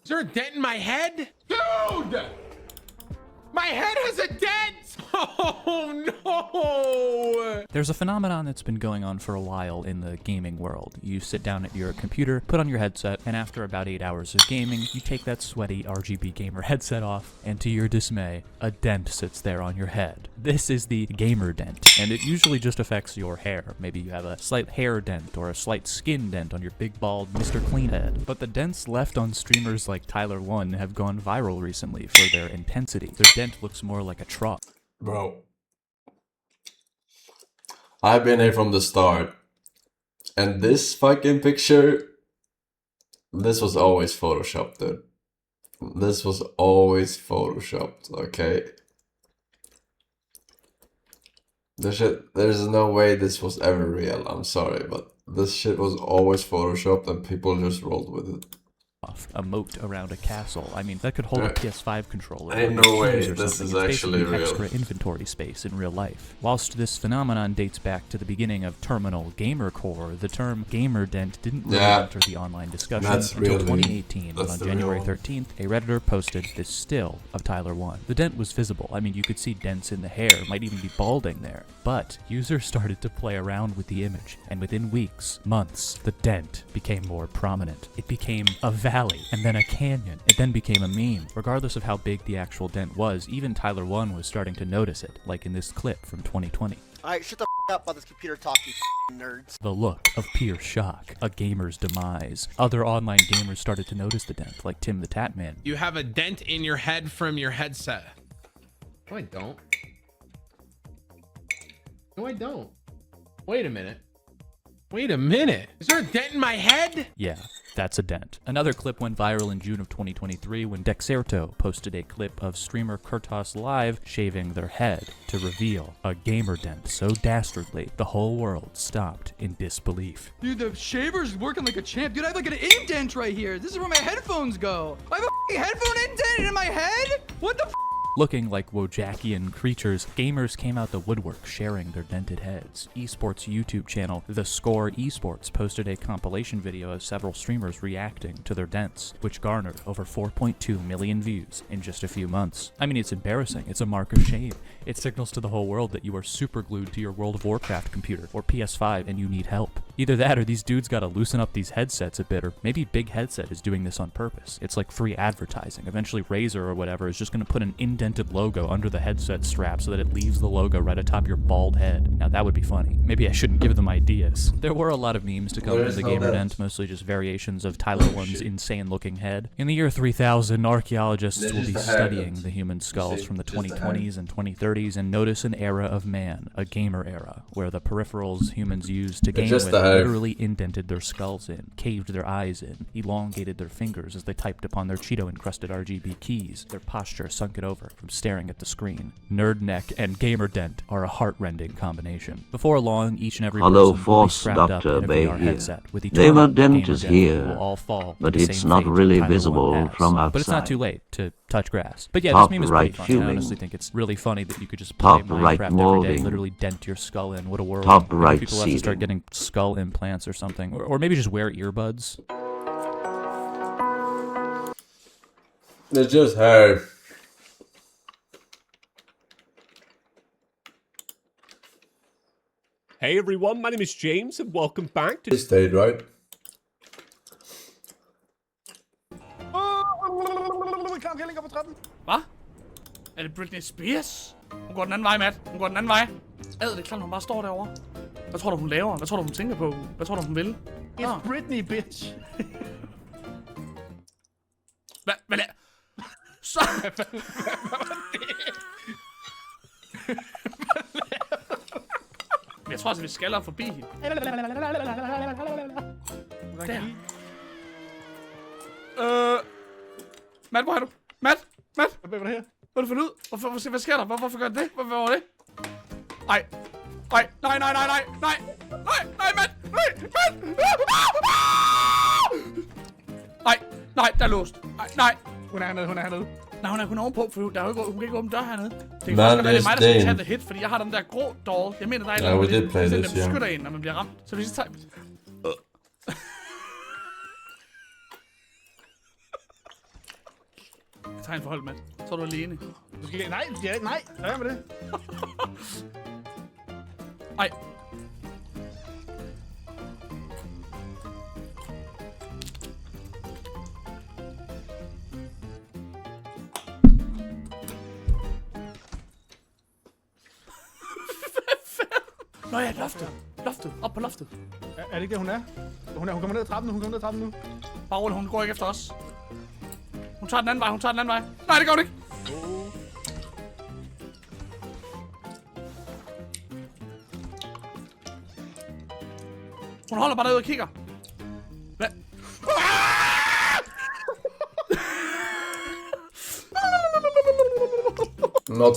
Is there a dent in my head? Dude! My head has a dent! Oh no! There's a phenomenon that's been going on for a while in the gaming world. You sit down at your computer, put on your headset, and after about 8 hours of gaming, you take that sweaty RGB gamer headset off, and to your dismay, a dent sits there on your head. This is the gamer dent, and it usually just affects your hair. Maybe you have a slight hair dent or a slight skin dent on your big bald Mr. Clean head. But the dents left on streamers like Tyler1 have gone viral recently for their intensity. Their dent looks more like a trough. Bro, I've been here from the start, and this fucking picture, this was always photoshopped, dude. This was always photoshopped, okay? There's no way this was ever real, I'm sorry, but this shit was always photoshopped and people just rolled with it. A moat around a castle. I mean, that could hold a PS5 controller. Ain't no way this is actually real. Extra inventory space in real life. Whilst this phenomenon dates back to the beginning of terminal gamer core, the term gamer dent didn't really enter the online discussion until 2018, when on January 13th, a Redditor posted this still of Tyler1. The dent was visible. I mean, you could see dents in the hair, might even be balding there. But users started to play around with the image, and within weeks, months, the dent became more prominent. It became a valley, and then a canyon. It then became a meme. Regardless of how big the actual dent was, even Tyler1 was starting to notice it, like in this clip from 2020. Alright, shut the up about this computer talk, you nerds. The look of pure shock, a gamer's demise. Other online gamers started to notice the dent, like Tim the Tatman. You have a dent in your head from your headset. No, I don't. No, I don't. Wait a minute. Wait a minute. Is there a dent in my head? Yeah, that's a dent. Another clip went viral in June of 2023 when Dexerto posted a clip of streamer Kurtos Live shaving their head to reveal a gamer dent so dastardly the whole world stopped in disbelief. Dude, the shaver's working like a champ. Dude, I have like an indent right here. This is where my headphones go. I have a headphone indent in my head? What the Looking like Wojakian creatures, gamers came out the woodwork sharing their dented heads. Esports YouTube channel The Score Esports posted a compilation video of several streamers reacting to their dents, which garnered over 4.2 million views in just a few months. I mean, it's embarrassing. It's a mark of shame. It signals to the whole world that you are super glued to your World of Warcraft computer or PS5 and you need help. Either that or these dudes gotta loosen up these headsets a bit, or maybe Big Headset is doing this on purpose. It's like free advertising. Eventually Razer or whatever is just gonna put an indented logo under the headset strap so that it leaves the logo right atop your bald head. Now that would be funny. Maybe I shouldn't give them ideas. There were a lot of memes to come from the gamer dent, mostly just variations of Tyler1's insane looking head. In the year 3000, archaeologists will be studying the human skulls from the 2020s and 2030s and notice an era of man, a gamer era, where the peripherals humans used to game with literally indented their skulls in, caved their eyes in, elongated their fingers as they typed upon their Cheeto-encrusted RGB keys. Their posture sunk it over from staring at the screen. Nerd neck and gamer dent are a heart-rending combination. Before long, each and every Hello, person Force will be strapped Dr. up in a Bay VR here. headset with Gamer eternal dent gamer is dent here, will all fall but the it's same not fate really Tyler1 visible has. from But it's not outside. too late to touch grass. But yeah, Top this meme is right pretty funny. I fuming. honestly think it's really funny that you could just play Top right Minecraft every day, molding. literally dent your skull in. What a world. Top Maybe right people have to start seeding. getting skull implants or something. Or maybe just wear earbuds. It's just hair. Hey everyone, my name is James and welcome back to... It stayed, right? Klamkællinger på trappen. Hvad? Er det Britney Spears? Hun går den anden vej, Matt. Hun går den anden vej. Ad, det er klart, hun bare står derovre. Hvad tror du, hun laver? Hvad tror du, hun tænker på? Hvad tror du, hun vil? It's Britney, bitch. Hvad laver? Så... Jeg tror altså, vi skal op forbi hende. Der. Matt, hvor er du? Matt? Hvad er det her? Hvad har du fundet ud? Hvad sker der? Hvorfor gør det? Hvorfor var det? Nej, Matt! Nej, der er låst. Nej. Hun er hernede. Nej, hun er ovenpå, for der er jo ikke, hun kan ikke åbne dør hernede. Det kan Man, faktisk være, det er mig, der skal it's tage the hit, fordi jeg har den der grå doll. Jeg mener, der er et Yeah, eller we andet did play med det, this, der yeah. beskytter en, når man bliver ramt. Så hvis jeg tager... tegnforhold, Matt. Så er du alene. Du skal... Nej, nej. Lad være med det. Ej. Nå ja, loftet. Loftet. Op på loftet. Er det ikke det, hun er? Hun kommer ned ad trappen nu. Bare rolig, hun går ikke efter os. Hun tager den anden vej, Nej, det går det ikke. Hun holder bare derude og kigger. Hvad? Not